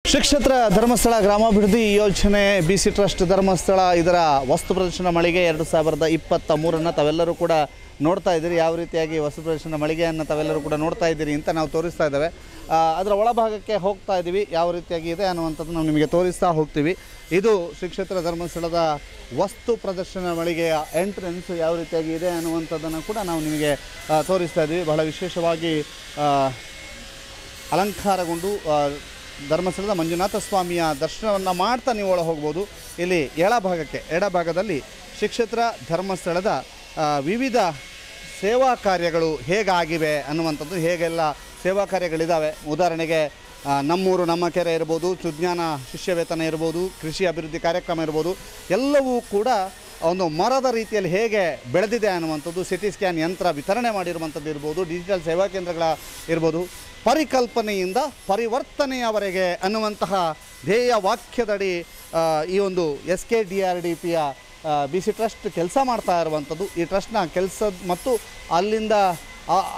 ಶ್ರೀಕ್ಷೇತ್ರ ಧರ್ಮಸ್ಥಳ ಗ್ರಾಮಾಭಿವೃದ್ಧಿ ಯೋಜನೆ BC trust Dharmasthala ಇದರ ವಸ್ತು ಪ್ರದರ್ಶನ ಮಳಿಗೆ 2023 ತಾವೆಲ್ಲರೂ ಕೂಡ ನೋಡ್ತಾ ಇದ್ದೀರಿ. ಯಾವ ರೀತಿಯಾಗಿ ವಸ್ತು ಪ್ರದರ್ಶನ ಮಳಿಗೆಯನ್ನು ತಾವೆಲ್ಲರೂ ಕೂಡ ನೋಡ್ತಾ ಇದ್ದೀರಿ ಅಂತ ನಾವು ತೋರಿಸ್ತಾ ಇದ್ದೇವೆ. ಅದರ ಒಳಭಾಗಕ್ಕೆ ಹೋಗ್ತಾ ಇದ್ದೀವಿ, ಯಾವ ರೀತಿಯಾಗಿ ಇದೆ ಅನ್ನುವಂಥದ್ದು ನಾವು ನಿಮಗೆ ತೋರಿಸ್ತಾ ಹೋಗ್ತೀವಿ. ಇದು ಶ್ರೀಕ್ಷೇತ್ರ ಧರ್ಮಸ್ಥಳದ ವಸ್ತು ಪ್ರದರ್ಶನ ಮಳಿಗೆಯ ಎಂಟ್ರೆನ್ಸ್ ಯಾವ ರೀತಿಯಾಗಿ ಇದೆ ಅನ್ನುವಂಥದ್ದನ್ನು ಕೂಡ ನಾವು ನಿಮಗೆ ತೋರಿಸ್ತಾ ಇದ್ದೀವಿ. ಬಹಳ ವಿಶೇಷವಾಗಿ ಅಲಂಕಾರಗೊಂಡು ಧರ್ಮಸ್ಥಳದ ಮಂಜುನಾಥ ಸ್ವಾಮಿಯ ದರ್ಶನವನ್ನು ಮಾಡ್ತಾ ನೀವು ಒಳ ಹೋಗ್ಬೋದು. ಇಲ್ಲಿ ಎಡಭಾಗದಲ್ಲಿ ಶ್ರೀಕ್ಷೇತ್ರ ಧರ್ಮಸ್ಥಳದ ವಿವಿಧ ಸೇವಾ ಕಾರ್ಯಗಳು ಹೇಗಾಗಿವೆ ಅನ್ನುವಂಥದ್ದು, ಹೇಗೆಲ್ಲ ಸೇವಾ ಕಾರ್ಯಗಳಿದ್ದಾವೆ. ಉದಾಹರಣೆಗೆ ನಮ್ಮೂರು ನಮ್ಮ ಕೆರೆ ಇರ್ಬೋದು, ಸುಜ್ಞಾನ ಶಿಷ್ಯ ವೇತನ ಇರ್ಬೋದು, ಕೃಷಿ ಅಭಿವೃದ್ಧಿ ಕಾರ್ಯಕ್ರಮ ಇರ್ಬೋದು, ಎಲ್ಲವೂ ಕೂಡ ಒಂದು ಮರದ ರೀತಿಯಲ್ಲಿ ಹೇಗೆ ಬೆಳೆದಿದೆ ಅನ್ನುವಂಥದ್ದು, ಸಿಟಿ ಸ್ಕ್ಯಾನ್ ಯಂತ್ರ ವಿತರಣೆ ಮಾಡಿರುವಂಥದ್ದು ಇರ್ಬೋದು, ಡಿಜಿಟಲ್ ಸೇವಾ ಕೇಂದ್ರಗಳ ಇರ್ಬೋದು, ಪರಿಕಲ್ಪನೆಯಿಂದ ಪರಿವರ್ತನೆಯವರೆಗೆ ಅನ್ನುವಂತಹ ಧ್ಯೇಯ ವಾಕ್ಯದಡಿ ಈ ಒಂದು SKDRDPಯ BC ಟ್ರಸ್ಟ್ ಕೆಲಸ ಮಾಡ್ತಾ ಇರುವಂಥದ್ದು. ಈ ಟ್ರಸ್ಟ್ನ ಕೆಲಸದ ಮತ್ತು ಅಲ್ಲಿಂದ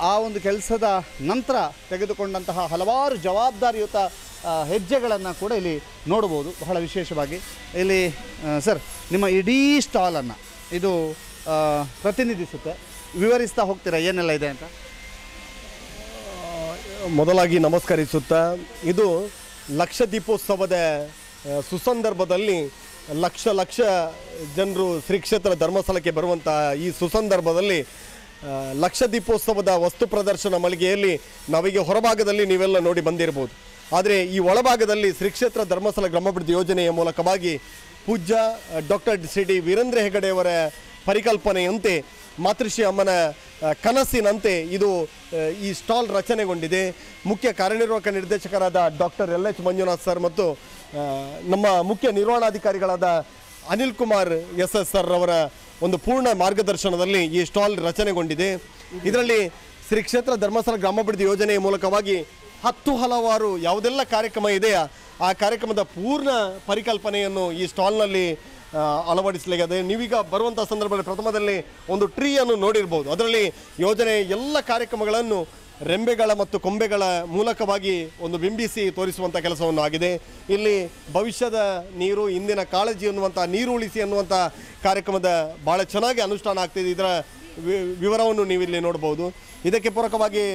ಆ ಒಂದು ಕೆಲಸದ ನಂತರ ತೆಗೆದುಕೊಂಡಂತಹ ಹಲವಾರು ಜವಾಬ್ದಾರಿಯುತ ಹೆಜ್ಜೆಗಳನ್ನು ಕೂಡ ಇಲ್ಲಿ ನೋಡ್ಬೋದು. ಬಹಳ ವಿಶೇಷವಾಗಿ ಇಲ್ಲಿ ಸರ್ ನಿಮ್ಮ ಇಡೀ ಸ್ಟಾಲನ್ನು ಇದು ಪ್ರತಿನಿಧಿಸುತ್ತೆ, ವಿವರಿಸ್ತಾ ಹೋಗ್ತೀರಾ ಏನೆಲ್ಲ ಇದೆ ಅಂತ? ಮೊದಲಾಗಿ ನಮಸ್ಕರಿಸುತ್ತಾ, ಇದು ಲಕ್ಷ ದೀಪೋತ್ಸವದ ಸುಸಂದರ್ಭದಲ್ಲಿ ಲಕ್ಷ ಜನರು ಶ್ರೀಕ್ಷೇತ್ರ ಧರ್ಮಸ್ಥಳಕ್ಕೆ ಬರುವಂಥ ಈ ಸುಸಂದರ್ಭದಲ್ಲಿ ಲಕ್ಷ ದೀಪೋತ್ಸವದ ವಸ್ತು ಪ್ರದರ್ಶನ ಮಳಿಗೆಯಲ್ಲಿ ನಾವೀಗ ಹೊರಭಾಗದಲ್ಲಿ ನೀವೆಲ್ಲ ನೋಡಿ ಬಂದಿರ್ಬೋದು. ಆದರೆ ಈ ಒಳಭಾಗದಲ್ಲಿ ಶ್ರೀಕ್ಷೇತ್ರ ಧರ್ಮಸ್ಥಳ ಗ್ರಾಮಾಭಿವೃದ್ಧಿ ಯೋಜನೆಯ ಮೂಲಕವಾಗಿ ಪೂಜ್ಯ ಡಾಕ್ಟರ್ ಶ್ರೀ ವೀರೇಂದ್ರ ಹೆಗಡೆಯವರ ಪರಿಕಲ್ಪನೆಯಂತೆ ಮಾತೃಶ್ರೀ ಅಮ್ಮನ ಕನಸಿನಂತೆ ಇದು ಈ ಸ್ಟಾಲ್ ರಚನೆಗೊಂಡಿದೆ. ಮುಖ್ಯ ಕಾರ್ಯನಿರ್ವಾಹಕ ನಿರ್ದೇಶಕರಾದ ಡಾಕ್ಟರ್ LH ಮಂಜುನಾಥ್ ಸರ್ ಮತ್ತು ನಮ್ಮ ಮುಖ್ಯ ನಿರ್ವಹಣಾಧಿಕಾರಿಗಳಾದ ಅನಿಲ್ ಕುಮಾರ್ SS ಸರ್ ಅವರ ಒಂದು ಪೂರ್ಣ ಮಾರ್ಗದರ್ಶನದಲ್ಲಿ ಈ ಸ್ಟಾಲ್ ರಚನೆಗೊಂಡಿದೆ. ಇದರಲ್ಲಿ ಶ್ರೀಕ್ಷೇತ್ರ ಧರ್ಮಸ್ಥಳ ಗ್ರಾಮಾಭಿವೃದ್ಧಿ ಯೋಜನೆಯ ಮೂಲಕವಾಗಿ ಹಲವಾರು ಯಾವುದೆಲ್ಲ ಕಾರ್ಯಕ್ರಮ ಇದೆಯಾ ಆ ಕಾರ್ಯಕ್ರಮದ ಪೂರ್ಣ ಪರಿಕಲ್ಪನೆಯನ್ನು ಈ ಸ್ಟಾಲ್ನಲ್ಲಿ ಅಳವಡಿಸಲಿದೆ. ನೀವೀಗ ಬರುವಂಥ ಸಂದರ್ಭದಲ್ಲಿ ಪ್ರಥಮದಲ್ಲಿ ಒಂದು ಟ್ರೀಯನ್ನು ನೋಡಿರ್ಬೋದು. ಅದರಲ್ಲಿ ಯೋಜನೆ ಎಲ್ಲ ಕಾರ್ಯಕ್ರಮಗಳನ್ನು ರೆಂಬೆಗಳ ಮತ್ತು ಕೊಂಬೆಗಳ ಮೂಲಕವಾಗಿ ಒಂದು ಬಿಂಬಿಸಿ ತೋರಿಸುವಂಥ ಕೆಲಸವನ್ನು ಆಗಿದೆ. ಇಲ್ಲಿ ಭವಿಷ್ಯದ ನೀರು ಇಂದಿನ ಕಾಳಜಿ ಅನ್ನುವಂಥ ನೀರು ಉಳಿಸಿ ಅನ್ನುವಂಥ ಕಾರ್ಯಕ್ರಮದ ಭಾಳ ಚೆನ್ನಾಗಿ ಅನುಷ್ಠಾನ ಆಗ್ತಿದೆ. ಇದರ ವಿವರವನ್ನು ನೀವಿಲ್ಲಿ ನೋಡ್ಬೋದು. ಇದಕ್ಕೆ ಪೂರಕವಾಗಿ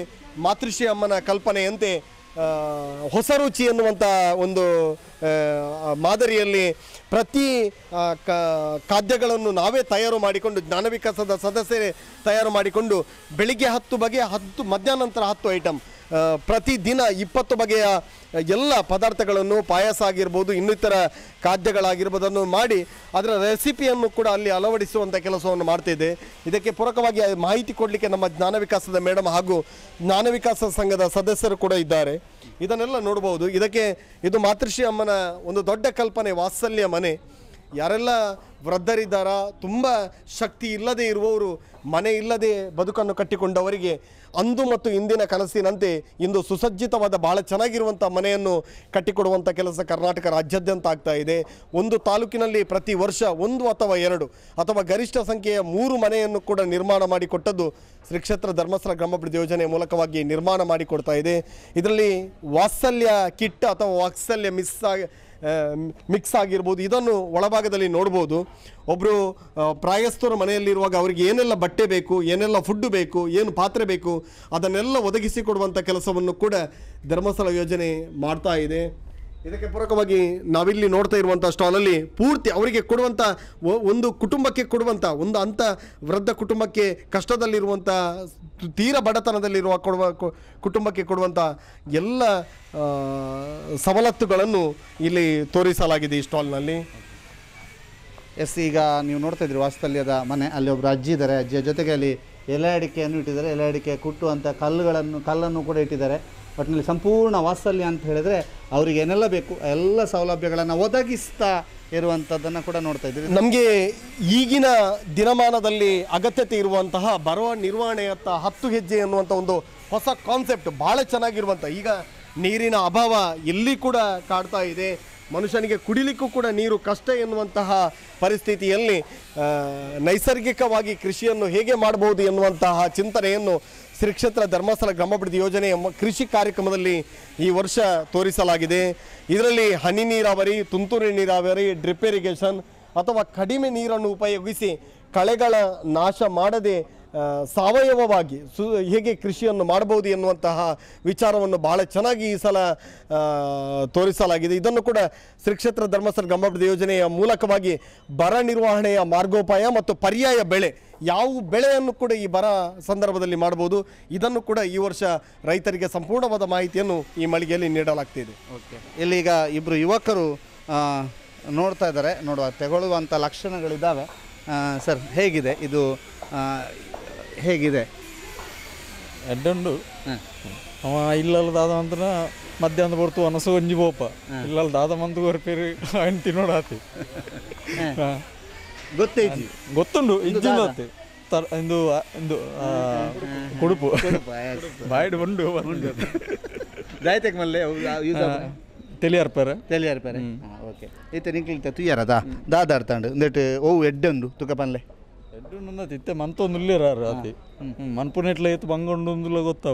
ಮಾತೃಶ್ರೀ ಅಮ್ಮನ ಕಲ್ಪನೆಯಂತೆ ಹೊಸ ರುಚಿ ಎನ್ನುವಂಥ ಒಂದು ಮಾದರಿಯಲ್ಲಿ ಪ್ರತಿ ಖಾದ್ಯಗಳನ್ನು ನಾವೇ ತಯಾರು ಮಾಡಿಕೊಂಡು ಜ್ಞಾನ ವಿಕಾಸದ ಸದಸ್ಯರೇ ತಯಾರು ಮಾಡಿಕೊಂಡು ಬೆಳಿಗ್ಗೆ 10 ಬಗೆಯ 10 ಮಧ್ಯಾಹ್ನ ನಂತರ 10 ಐಟಮ್ ಪ್ರತಿದಿನ 20 ಬಗೆಯ ಎಲ್ಲ ಪದಾರ್ಥಗಳನ್ನು ಪಾಯಸ ಆಗಿರ್ಬೋದು ಇನ್ನಿತರ ಖಾದ್ಯಗಳಾಗಿರ್ಬೋದನ್ನು ಮಾಡಿ ಅದರ ರೆಸಿಪಿಯನ್ನು ಕೂಡ ಅಲ್ಲಿ ಅಳವಡಿಸುವಂಥ ಕೆಲಸವನ್ನು ಮಾಡ್ತಿದ್ದೆ. ಇದಕ್ಕೆ ಪೂರಕವಾಗಿ ಮಾಹಿತಿ ಕೊಡಲಿಕ್ಕೆ ನಮ್ಮ ಜ್ಞಾನ ವಿಕಾಸದ ಮೇಡಮ್ ಹಾಗೂ ಜ್ಞಾನ ವಿಕಾಸ ಸಂಘದ ಸದಸ್ಯರು ಕೂಡ ಇದ್ದಾರೆ. ಇದನ್ನೆಲ್ಲ ನೋಡ್ಬೋದು. ಇದು ಮಾತೃಶ್ರೀ ಅಮ್ಮನ ಒಂದು ದೊಡ್ಡ ಕಲ್ಪನೆ, ವಾತ್ಸಲ್ಯ ಮನೆ. ಯಾರೆಲ್ಲ ವೃದ್ಧರಿದ್ದಾರ, ತುಂಬ ಶಕ್ತಿ ಇಲ್ಲದೆ ಇರುವವರು, ಮನೆ ಇಲ್ಲದೆ ಬದುಕನ್ನು ಕಟ್ಟಿಕೊಂಡವರಿಗೆ ಅಂದು ಮತ್ತು ಇಂದಿನ ಕನಸಿನಂತೆ ಇಂದು ಸುಸಜ್ಜಿತವಾದ ಬಹಳ ಚೆನ್ನಾಗಿರುವಂಥ ಮನೆಯನ್ನು ಕಟ್ಟಿಕೊಡುವಂಥ ಕೆಲಸ ಕರ್ನಾಟಕ ರಾಜ್ಯಾದ್ಯಂತ ಆಗ್ತಾ ಇದೆ. ಒಂದು ತಾಲೂಕಿನಲ್ಲಿ ಪ್ರತಿ ವರ್ಷ 1 ಅಥವಾ 2 ಅಥವಾ ಗರಿಷ್ಠ ಸಂಖ್ಯೆಯ 3 ಮನೆಯನ್ನು ಕೂಡ ನಿರ್ಮಾಣ ಮಾಡಿಕೊಟ್ಟದ್ದು ಶ್ರೀಕ್ಷೇತ್ರ ಧರ್ಮಸ್ಥಳ ಗ್ರಾಮಾಭಿವೃದ್ಧಿ ಯೋಜನೆಯ ಮೂಲಕವಾಗಿ ನಿರ್ಮಾಣ ಮಾಡಿಕೊಡ್ತಾ ಇದೆ. ಇದರಲ್ಲಿ ವಾತ್ಸಲ್ಯ ಕಿಟ್ ಅಥವಾ ವಾತ್ಸಲ್ಯ ಮಿಕ್ಸ್ ಆಗಿರ್ಬೋದು. ಇದನ್ನು ಒಳಭಾಗದಲ್ಲಿ ನೋಡ್ಬೋದು. ಒಬ್ಬರು ಪ್ರಾಯಸ್ಥರ ಮನೆಯಲ್ಲಿರುವಾಗ ಅವರಿಗೆ ಏನೆಲ್ಲ ಬಟ್ಟೆ ಬೇಕು, ಏನೆಲ್ಲ ಫುಡ್ಡು ಬೇಕು, ಏನು ಪಾತ್ರೆ ಬೇಕು ಅದನ್ನೆಲ್ಲ ಒದಗಿಸಿಕೊಡುವಂಥ ಕೆಲಸವನ್ನು ಕೂಡ ಧರ್ಮಸ್ಥಳ ಯೋಜನೆ ಮಾಡ್ತಾ ಇದೆ. ಇದಕ್ಕೆ ಪೂರಕವಾಗಿ ನಾವಿಲ್ಲಿ ನೋಡ್ತಾ ಇರುವಂಥ ಸ್ಟಾಲಲ್ಲಿ ಪೂರ್ತಿ ಅವರಿಗೆ ಕೊಡುವಂಥ ಒಂದು ಕುಟುಂಬಕ್ಕೆ ಕೊಡುವಂಥ ಒಂದು ಅಂಥ ವೃದ್ಧ ಕುಟುಂಬಕ್ಕೆ, ಕಷ್ಟದಲ್ಲಿರುವಂಥ ತೀರ ಬಡತನದಲ್ಲಿರುವ ಕುಟುಂಬಕ್ಕೆ ಕೊಡುವಂಥ ಎಲ್ಲ ಸವಲತ್ತುಗಳನ್ನು ಇಲ್ಲಿ ತೋರಿಸಲಾಗಿದೆ ಈ ಸ್ಟಾಲ್ನಲ್ಲಿ. ಈಗ ನೀವು ನೋಡ್ತಾ ಇದ್ರಿ ವಾತ್ಸಲ್ಯದ ಮನೆ. ಅಲ್ಲಿ ಒಬ್ಬರು ಅಜ್ಜಿ ಇದ್ದಾರೆ. ಅಜ್ಜಿಯ ಜೊತೆಗೆ ಅಲ್ಲಿ ಎಲೆ ಅಡಿಕೆಯನ್ನು ಇಟ್ಟಿದ್ದಾರೆ. ಎಲೆ ಅಡಿಕೆ ಕುಟ್ಟುವಂಥ ಕಲ್ಲನ್ನು ಕೂಡ ಇಟ್ಟಿದ್ದಾರೆ. ಒಟ್ಟಿನಲ್ಲಿ ಸಂಪೂರ್ಣ ವಾತ್ಸಲ್ಯ ಅಂತ ಹೇಳಿದರೆ ಅವರಿಗೆ ಏನೆಲ್ಲ ಬೇಕು ಎಲ್ಲ ಸೌಲಭ್ಯಗಳನ್ನು ಒದಗಿಸ್ತಾ ಇರುವಂಥದ್ದನ್ನು ಕೂಡ ನೋಡ್ತಾ ಇದ್ದೀವಿ. ನಮಗೆ ಈಗಿನ ದಿನಮಾನದಲ್ಲಿ ಅಗತ್ಯತೆ ಇರುವಂತಹ ಬರುವ ನಿರ್ವಹಣೆಯತ್ತ 10 ಹೆಜ್ಜೆ ಎನ್ನುವಂಥ ಒಂದು ಹೊಸ ಕಾನ್ಸೆಪ್ಟ್ ಭಾಳ ಚೆನ್ನಾಗಿರುವಂಥ, ಈಗ ನೀರಿನ ಅಭಾವ ಎಲ್ಲಿ ಕೂಡ ಕಾಡ್ತಾ ಇದೆ. ಮನುಷ್ಯನಿಗೆ ಕುಡಿಲಿಕ್ಕೂ ಕೂಡ ನೀರು ಕಷ್ಟ ಎನ್ನುವಂತಹ ಪರಿಸ್ಥಿತಿಯಲ್ಲಿ ನೈಸರ್ಗಿಕವಾಗಿ ಕೃಷಿಯನ್ನು ಹೇಗೆ ಮಾಡಬಹುದು ಎನ್ನುವಂತಹ ಚಿಂತನೆಯನ್ನು ಶ್ರೀ ಕ್ಷೇತ್ರ ಧರ್ಮಸ್ಥಳ ಗ್ರಾಮಾಭಿವೃದ್ಧಿ ಯೋಜನೆಯ ಕೃಷಿ ಕಾರ್ಯಕ್ರಮದಲ್ಲಿ ಈ ವರ್ಷ ತೋರಿಸಲಾಗಿದೆ. ಇದರಲ್ಲಿ ಹನಿ ನೀರಾವರಿ, ತುಂತುರು ನೀರಾವರಿ, ಡ್ರಿಪ್ ಇರಿಗೇಷನ್ ಅಥವಾ ಕಡಿಮೆ ನೀರನ್ನು ಉಪಯೋಗಿಸಿ ಕಳೆಗಳ ನಾಶ ಮಾಡದೆ ಸಾವಯವವಾಗಿ ಹೇಗೆ ಕೃಷಿಯನ್ನು ಮಾಡಬಹುದು ಎನ್ನುವಂತಹ ವಿಚಾರವನ್ನು ಬಹಳ ಚೆನ್ನಾಗಿ ಈ ಸಲ ತೋರಿಸಲಾಗಿದೆ. ಇದನ್ನು ಕೂಡ ಶ್ರೀ ಕ್ಷೇತ್ರ ಧರ್ಮಸ್ಥಳ ಗ್ರಾಮಾಭಿವೃದ್ಧಿ ಯೋಜನೆಯ ಮೂಲಕವಾಗಿ ಬರ ನಿರ್ವಹಣೆಯ ಮಾರ್ಗೋಪಾಯ ಮತ್ತು ಪರ್ಯಾಯ ಬೆಳೆ ಯಾವ ಬೆಳೆಯನ್ನು ಕೂಡ ಈ ಬರ ಸಂದರ್ಭದಲ್ಲಿ ಮಾಡಬಹುದು, ಇದನ್ನು ಕೂಡ ಈ ವರ್ಷ ರೈತರಿಗೆ ಸಂಪೂರ್ಣವಾದ ಮಾಹಿತಿಯನ್ನು ಈ ಮಳಿಗೆಯಲ್ಲಿ ನೀಡಲಾಗ್ತಿದೆ. ಓಕೆ, ಇಲ್ಲೀಗ ಇಬ್ಬರು ಯುವಕರು ನೋಡ್ತಾ ಇದ್ದಾರೆ, ತೆಗೊಳ್ಳುವಂಥ ಲಕ್ಷಣಗಳಿದ್ದಾವೆ. ಸರ್, ಹೇಗಿದೆ ಇದು, ಹೇಗಿದೆ? ಎಡ್ಡುಂಡು ಅವ ಇಲ್ಲಲ್ಲ ದಾದ ಮಂತ್ರ ಮಧ್ಯಾಹ್ನ ಬರ್ತು ಅನಸು ಒಂಜಿ ಬೋಪ ಇಲ್ಲಲ್ಲ ದಾದ ಮಂತು ಬರ್ಪೇರಿ ఆయన ತಿನ್ನೋಡಾತಿ ಗೊತ್ತೈತಿ, ಗೊತ್ತುಂಡು ಇಜ್ಜಿಲ್ಲತ್ತೆ ಇಂದು ಇಂದು ಕುಡುಪು ಬಾಯ್ಡು ಬಂಡು ದಾಯ್ತೆಕ್ ಮಲ್ಲೆ తెలియర్పారా తెలియర్పారా ఓకే అయితే నీకు తుయ్యారదా దాదాడుతాండు ఇందటి ఓ ఎడ్డండు తుక పనులే ಎಡ್ಡುಂಡು ಇತ್ತೆ ಮಂತೊಂದುಲ್ಲೇರಾರು ಅತಿ ಮನ್ಪುನೆಟ್ಲ ಎತ್ತು ಬಂಗೊಂಡು ಗೊತ್ತಾ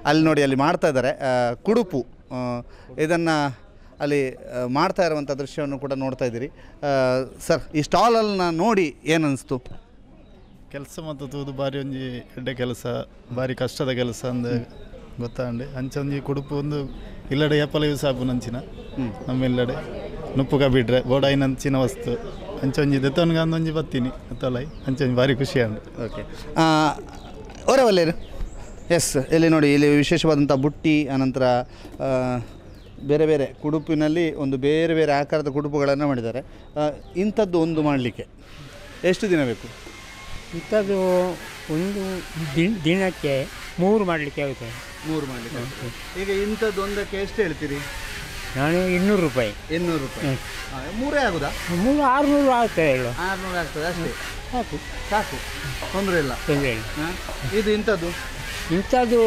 ಅಲ್ಲಿ ನೋಡಿ, ಅಲ್ಲಿ ಮಾಡ್ತಾ ಇದ್ದಾರೆ ಕುಡುಪು. ಇದನ್ನು ಅಲ್ಲಿ ಮಾಡ್ತಾ ಇರುವಂಥ ದೃಶ್ಯವನ್ನು ಕೂಡ ನೋಡ್ತಾ ಇದ್ದೀರಿ. ಸರ್, ಈ ಸ್ಟಾಲನ್ನು ನೋಡಿ ಏನು ಅನಿಸ್ತು? ಕೆಲಸ ಮತ್ತು ತೂದು ಬಾರಿ ಒಂಜಿ ಎಡ್ಡೆ ಕೆಲಸ, ಬಾರಿ ಕಷ್ಟದ ಕೆಲಸ ಅಂದ ಗೊತ್ತಾಂಡೆ. ಅಂಚೊಂಜಿ ಕುಡುಪು ಒಂದು ಇಲ್ಲಡೆ ಎಪ್ಪಲ ಯೂಸ್ ಆಪು ನಂಚಿನ ನಮ್ಮೆಲ್ಲಡೆ ನುಪ್ಪುಗ ಬಿಡ್ರೆ ಬೋಡಾಯಿನಂಚಿನ ವಸ್ತು ಅಂಚೊಂಜಿ ದೆತ್ತವನ್ಗೆ ಅಂದೊಂಜಿ ಬತ್ತೀನಿ ಎತ್ತಲೈ ಅಂಚೊಂಜಿ ಭಾರಿ ಖುಷಿ ಅಂಡು. ಓಕೆ, ಅವರವಲ್ಲೇರು ಎಸ್, ಇಲ್ಲಿ ನೋಡಿ, ಇಲ್ಲಿ ವಿಶೇಷವಾದಂಥ ಬುಟ್ಟಿ, ಅನಂತರ ಬೇರೆ ಬೇರೆ ಕುಡುಪಿನಲ್ಲಿ ಒಂದು ಬೇರೆ ಬೇರೆ ಆಕಾರದ ಕುಡುಪುಗಳನ್ನು ಮಾಡಿದ್ದಾರೆ. ಇಂಥದ್ದು ಒಂದು ಮಾಡಲಿಕ್ಕೆ ಎಷ್ಟು ದಿನ ಬೇಕು? ಇಂಥದ್ದು ಒಂದು ದಿನಕ್ಕೆ 3 ಮಾಡಲಿಕ್ಕೆ ಆಗುತ್ತೆ. 3 ಮಾಡಲಿಕ್ಕೆ. ಈಗ ಇಂಥದ್ದು ಒಂದಕ್ಕೆ ಎಷ್ಟು ಹೇಳ್ತೀರಿ? ನಾನು 200 ರೂಪಾಯಿ. 200 ರೂಪಾಯಿ. 3 ಆಗುದಾ? 600 ಆಗ್ತದೆ. 600 ಆಗ್ತದೆ ಅಷ್ಟೇ, ಸಾಕು ಸಾಕು, ತೊಂದರೆ ಇಲ್ಲ. ಇದು ಇಂಥದ್ದು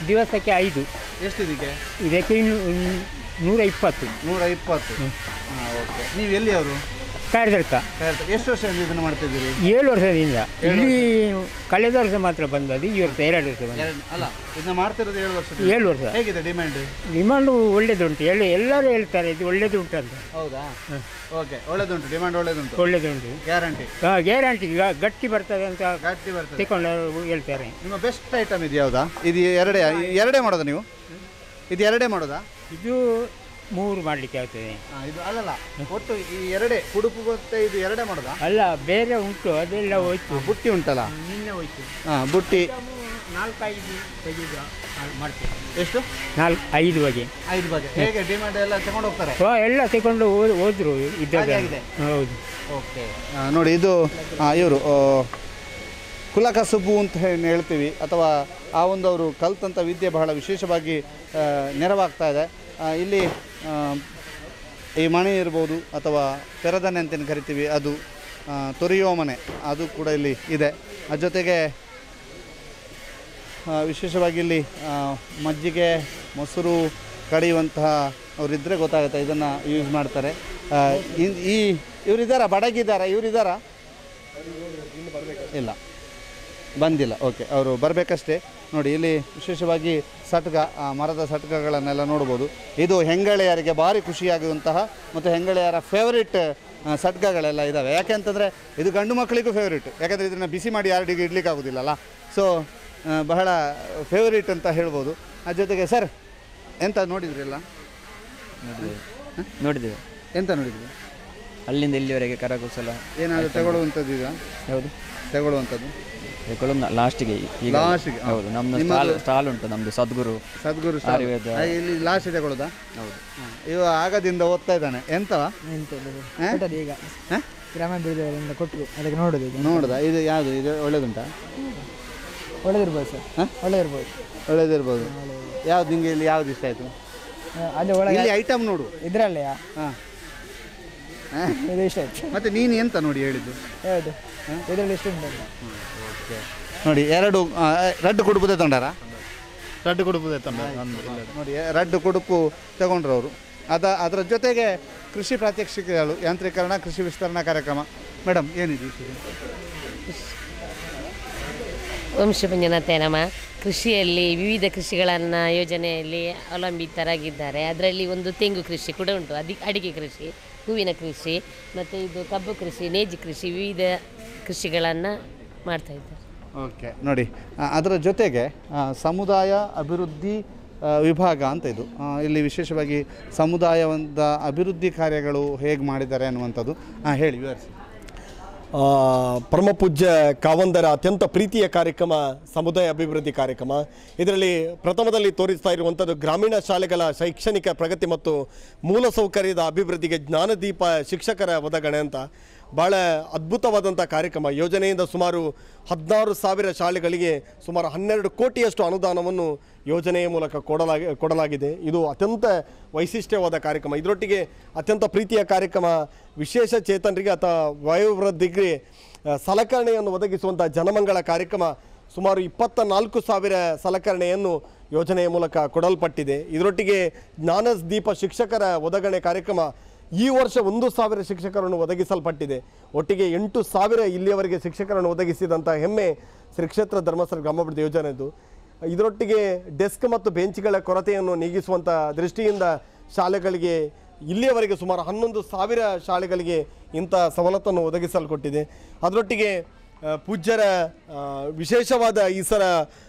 ದಿವಸಕ್ಕೆ 5. ಎಷ್ಟು ಇದಕ್ಕೆ? 120. 120. ಓಕೆ. ನೀವು ಎಲ್ಲಿ ಅವರು? ಕಾರ್ಯದರ್ಕ. ಎಷ್ಟು ವರ್ಷದಿಂದ ಇದನ್ನು ಮಾಡ್ತಿದ್ದೀರಿ? 7 ವರ್ಷದಿಂದ. ಇಲ್ಲಿ ಕಳೆದ ವರ್ಷ ಮಾತ್ರ ಬಂದದ್ದು, ಈ ವರ್ಷ 2 ವರ್ಷ ಬಂದ. ಅಲ್ಲ, ಇದನ್ನ ಮಾಡ್ತಿರೋದು 7 ವರ್ಷ. 7 ವರ್ಷ. ಹೇಗಿದೆ ಡಿಮ್ಯಾಂಡು? ಡಿಮಾಂಡು ಒಳ್ಳೇದುಂಟು, ಎಲ್ಲರೂ ಹೇಳ್ತಾರೆ ಇದು ಒಳ್ಳೇದುಂಟು ಅಂತ. ಹೌದಾ? ಓಕೆ, ಒಳ್ಳೇದುಂಟು, ಡಿಮ್ಯಾಂಡ್ ಒಳ್ಳೇದುಂಟು. ಒಳ್ಳೇದುಂಟು, ಗ್ಯಾರಂಟಿ. ಗ್ಯಾರಂಟಿ. ಗಟ್ಟಿ ಬರ್ತದೆ ಅಂತ ಗಟ್ಟಿ ಬರ್ತದೆ ತಗೊಂಡು ಹೇಳ್ತಾರೆ. ನಿಮ್ಮ ಬೆಸ್ಟ್ ಐಟಮ್ ಇದು ಯಾವುದಾ? ಇದು ಎರಡೇ ಮಾಡೋದಾ ನೀವು? ಇದು ಎರಡೇ ಮಾಡೋದಾ? ಇದು 3 ಮಾಡಲಿಕ್ಕೆ ಆಗ್ತದೆ. ಇದು ಅಲ್ಲಲ್ಲ, ಒಟ್ಟು ಈ ಎರಡೇ ಕುಡುಪು ಗೊತ್ತೇ, ಇದು ಎರಡೇ ಮಾಡೋದಾ? ಅಲ್ಲ, ಬೇರೆ ಉಂಟು, ಅದೆಲ್ಲ ಹೋಯ್ತು. ಬುಟ್ಟಿ ಉಂಟಲ್ಲ, ನಿನ್ನೆ ಹೋಯ್ತು. ಬುಟ್ಟಿ 4-5 ತೆಗೆದು ಮಾಡ್ತೇವೆ. ಎಷ್ಟು? 4-5 ಬಗೆ. 5 ಬಗೆ. ಹೇಗೆ ಡಿಮ್ಯಾಂಡ್ ಎಲ್ಲ ತಗೊಂಡು ಹೋಗ್ತಾರೆ? ಎಲ್ಲ ತಗೊಂಡು ಹೋದ್ರು ಇದ್ದಾಗ. ಹೌದು. ಓಕೆ, ನೋಡಿ, ಇದು ಇವರು ಕುಲಕಸುಬು ಅಂತ ಹೇಳ್ತೀವಿ, ಅಥವಾ ಆ ಒಂದು ಅವರು ಕಲ್ತಂಥ ವಿದ್ಯೆ ಬಹಳ ವಿಶೇಷವಾಗಿ ನೆರವಾಗ್ತಾ ಇದೆ. ಇಲ್ಲಿ ಈ ಮಣೆ ಇರ್ಬೋದು, ಅಥವಾ ಪೆರದನೆ ಅಂತೇನು ಕರಿತೀವಿ, ಅದು ತೊರೆಯೋ ಮನೆ, ಅದು ಕೂಡ ಇಲ್ಲಿ ಇದೆ. ಅದ್ರ ಜೊತೆಗೆ ವಿಶೇಷವಾಗಿ ಇಲ್ಲಿ ಮಜ್ಜಿಗೆ, ಮೊಸರು ಕಡಿಯುವಂತಹ ಅವರಿದ್ದರೆ ಗೊತ್ತಾಗುತ್ತೆ, ಇದನ್ನು ಯೂಸ್ ಮಾಡ್ತಾರೆ. ಇವರಿದ್ದಾರಾ? ಬಡಗಿದ್ದಾರಾ? ಇವರಿದ್ದಾರಾ? ಇಲ್ಲ, ಬಂದಿಲ್ಲ. ಓಕೆ, ಅವರು ಬರಬೇಕಷ್ಟೇ. ನೋಡಿ, ಇಲ್ಲಿ ವಿಶೇಷವಾಗಿ ಸಟ್ಗ, ಮರದ ಸಟ್ಗಗಳನ್ನೆಲ್ಲ ನೋಡ್ಬೋದು. ಇದು ಹೆಂಗಳೆಯರಿಗೆ ಭಾರಿ ಖುಷಿಯಾಗುವಂತಹ ಮತ್ತು ಹೆಂಗಳೆಯರ ಫೇವರಿಟ್ ಸಟ್ಗಗಳೆಲ್ಲ ಇದ್ದಾವೆ. ಯಾಕೆ ಅಂತಂದರೆ ಇದು ಗಂಡು ಮಕ್ಕಳಿಗೂ ಫೇವರಿಟ್, ಯಾಕಂದರೆ ಇದನ್ನು ಬಿಸಿ ಮಾಡಿ ಯಾರಿಗೆ ಇಡ್ಲಿಕ್ಕೆ ಆಗೋದಿಲ್ಲಲ್ಲ. ಸೊ ಬಹಳ ಫೇವರಿಟ್ ಅಂತ ಹೇಳ್ಬೋದು. ಅದ್ರ ಜೊತೆಗೆ ಸರ್, ಎಂತ ನೋಡಿದ್ರಿಲ್ಲ? ನೋಡಿದ್ದೇವೆ. ಎಂತ ನೋಡಿದ್ವಿ? ಅಲ್ಲಿಂದ ಇಲ್ಲಿವರೆಗೆ ಕರಕುಶಲ ಏನಾದರೂ ತಗೊಳ್ಳುವಂಥದ್ದು ಈಗ? ಯಾವುದು ತಗೊಳ್ಳುವಂಥದ್ದು? ಲಾಸ್ಟಿಗೆ. ಹೌದು, ನಮ್ಮದು ಸ್ಟಾಲ್ ಉಂಟು, ನಮ್ಮದು ಸದ್ಗುರು ಆಯುರ್ವೇದ. ಇಲ್ಲಿ ಲಾಸ್ಟ್ ತಗೊಳ್ಳೋದಾ? ಹೌದು. ಇವ ಆಗದಿಂದ ಓದ್ತಾ ಇದ್ದಾನೆ. ಎಂತವ? ಈಗ ಗ್ರಾಮಾಭಿವೃದ್ಧಿಯಿಂದ ಕೊಟ್ಟರು, ಅದಕ್ಕೆ ನೋಡುದಾ? ಇದು ಯಾವುದು? ಇದು ಒಳ್ಳೇದುಂಟಾ? ಒಳ್ಳೇದಿರ್ಬೋದು ಸರ್, ಒಳ್ಳೇದಿರ್ಬೋದು. ಯಾವ್ದು ನಿಂಗೆ ಇಲ್ಲಿ ಯಾವ್ದು ಇಷ್ಟ ಆಯಿತು? ಅಲ್ಲಿ ಒಳಗೆ ಐಟಮ್ ನೋಡು, ಇದ್ರಲ್ಲೇ ಹಾಂ, ಇದು ಇಷ್ಟ ಆಯ್ತು. ಮತ್ತೆ ನೀನು ಎಂತ ನೋಡಿ ಹೇಳಿದ್ದು? ಯಾವುದು? ಇದರಲ್ಲಿ ಇಷ್ಟ ಉಂಟು. ಓಕೆ, ನೋಡಿ, 2 ರಡ್ಡು ಕುಡುಪು ತಗೊಂಡಾರ? ರಡ್ಡು ಕುಡುಪು ತಂಡ ನೋಡಿ, ರಡ್ಡು ಕುಡುಪು ತಗೊಂಡ್ರು ಅವರು. ಅದರ ಜೊತೆಗೆ ಕೃಷಿ ಪ್ರಾತ್ಯಕ್ಷಿಕೆಗಳು, ಯಾಂತ್ರೀಕರಣ, ಕೃಷಿ ವಿಸ್ತರಣಾ ಕಾರ್ಯಕ್ರಮ. ಮೇಡಮ್, ಏನಿದೆ? ಓಂ ಶಿವಜ್ಞನಾಥೇ ನಮಃ. ಕೃಷಿಯಲ್ಲಿ ವಿವಿಧ ಕೃಷಿಗಳನ್ನು ಯೋಜನೆಯಲ್ಲಿ ಅವಲಂಬಿತರಾಗಿದ್ದಾರೆ. ಅದರಲ್ಲಿ ಒಂದು ತೆಂಗು ಕೃಷಿ ಕೂಡ ಉಂಟು, ಅಡಿಕೆ ಕೃಷಿ, ಹೂವಿನ ಕೃಷಿ, ಮತ್ತು ಇದು ಕಬ್ಬು ಕೃಷಿ, ನೇಜಿ ಕೃಷಿ, ವಿವಿಧ ಕೃಷಿಗಳನ್ನು ಮಾಡ್ತಾಯಿದ್ದಾರೆ. ಓಕೆ, ನೋಡಿ ಅದರ ಜೊತೆಗೆ ಸಮುದಾಯ ಅಭಿವೃದ್ಧಿ ವಿಭಾಗ ಅಂತ ಇದು, ಇಲ್ಲಿ ವಿಶೇಷವಾಗಿ ಸಮುದಾಯದ ಅಭಿವೃದ್ಧಿ ಕಾರ್ಯಗಳು ಹೇಗೆ ಮಾಡಿದ್ದಾರೆ ಅನ್ನುವಂಥದ್ದು ಹೇಳಿ, ವಿವರಿಸಿ. ಪರಮಪೂಜ್ಯ ಕಾವಂದರ ಅತ್ಯಂತ ಪ್ರೀತಿಯ ಕಾರ್ಯಕ್ರಮ ಸಮುದಾಯ ಅಭಿವೃದ್ಧಿ ಕಾರ್ಯಕ್ರಮ. ಇದರಲ್ಲಿ ಪ್ರಥಮದಲ್ಲಿ ತೋರಿಸ್ತಾ ಇರುವಂಥದ್ದು ಗ್ರಾಮೀಣ ಶಾಲೆಗಳ ಶೈಕ್ಷಣಿಕ ಪ್ರಗತಿ ಮತ್ತು ಮೂಲಸೌಕರ್ಯದ ಅಭಿವೃದ್ಧಿಗೆ ಜ್ಞಾನದೀಪ ಶಿಕ್ಷಕರ ಒದಗಣೆ ಅಂತ ಭಾಳ ಅದ್ಭುತವಾದಂಥ ಕಾರ್ಯಕ್ರಮ. ಯೋಜನೆಯಿಂದ ಸುಮಾರು 16,000 ಶಾಲೆಗಳಿಗೆ ಸುಮಾರು 12 ಕೋಟಿಯಷ್ಟು ಅನುದಾನವನ್ನು ಯೋಜನೆಯ ಮೂಲಕ ಕೊಡಲಾಗಿದೆ. ಇದು ಅತ್ಯಂತ ವೈಶಿಷ್ಟ್ಯವಾದ ಕಾರ್ಯಕ್ರಮ. ಇದರೊಟ್ಟಿಗೆ ಅತ್ಯಂತ ಪ್ರೀತಿಯ ಕಾರ್ಯಕ್ರಮ ವಿಶೇಷ ಚೇತನರಿಗೆ ಅಥವಾ ವಯೋವೃದ್ಧಿಗೆ ಸಲಕರಣೆಯನ್ನು ಒದಗಿಸುವಂಥ ಜನಮಂಗಳ ಕಾರ್ಯಕ್ರಮ. ಸುಮಾರು 24,000 ಸಲಕರಣೆಯನ್ನು ಯೋಜನೆಯ ಮೂಲಕ ಕೊಡಲ್ಪಟ್ಟಿದೆ. ಇದರೊಟ್ಟಿಗೆ ಜ್ಞಾನದೀಪ ಶಿಕ್ಷಕರ ಒದಗಣೆ ಕಾರ್ಯಕ್ರಮ ಈ ವರ್ಷ 1,000 ಶಿಕ್ಷಕರನ್ನು ಒದಗಿಸಲ್ಪಟ್ಟಿದೆ. ಒಟ್ಟಿಗೆ 8,000 ಇಲ್ಲಿಯವರೆಗೆ ಶಿಕ್ಷಕರನ್ನು ಒದಗಿಸಿದಂಥ ಹೆಮ್ಮೆ ಶ್ರೀ ಕ್ಷೇತ್ರ ಧರ್ಮಸ್ಥಳ ಗ್ರಾಮಾಭಿವೃದ್ಧಿ ಯೋಜನೆದು. ಇದರೊಟ್ಟಿಗೆ ಡೆಸ್ಕ್ ಮತ್ತು ಬೆಂಚ್ಗಳ ಕೊರತೆಯನ್ನು ನೀಗಿಸುವಂಥ ದೃಷ್ಟಿಯಿಂದ ಶಾಲೆಗಳಿಗೆ ಇಲ್ಲಿಯವರೆಗೆ ಸುಮಾರು 11,000 ಶಾಲೆಗಳಿಗೆ ಇಂಥ ಸವಲತ್ತನ್ನು ಒದಗಿಸಲ್ಪಟ್ಟಿದೆ. ಅದರೊಟ್ಟಿಗೆ ಪೂಜ್ಯರ ವಿಶೇಷವಾದ ಈ ಸಲ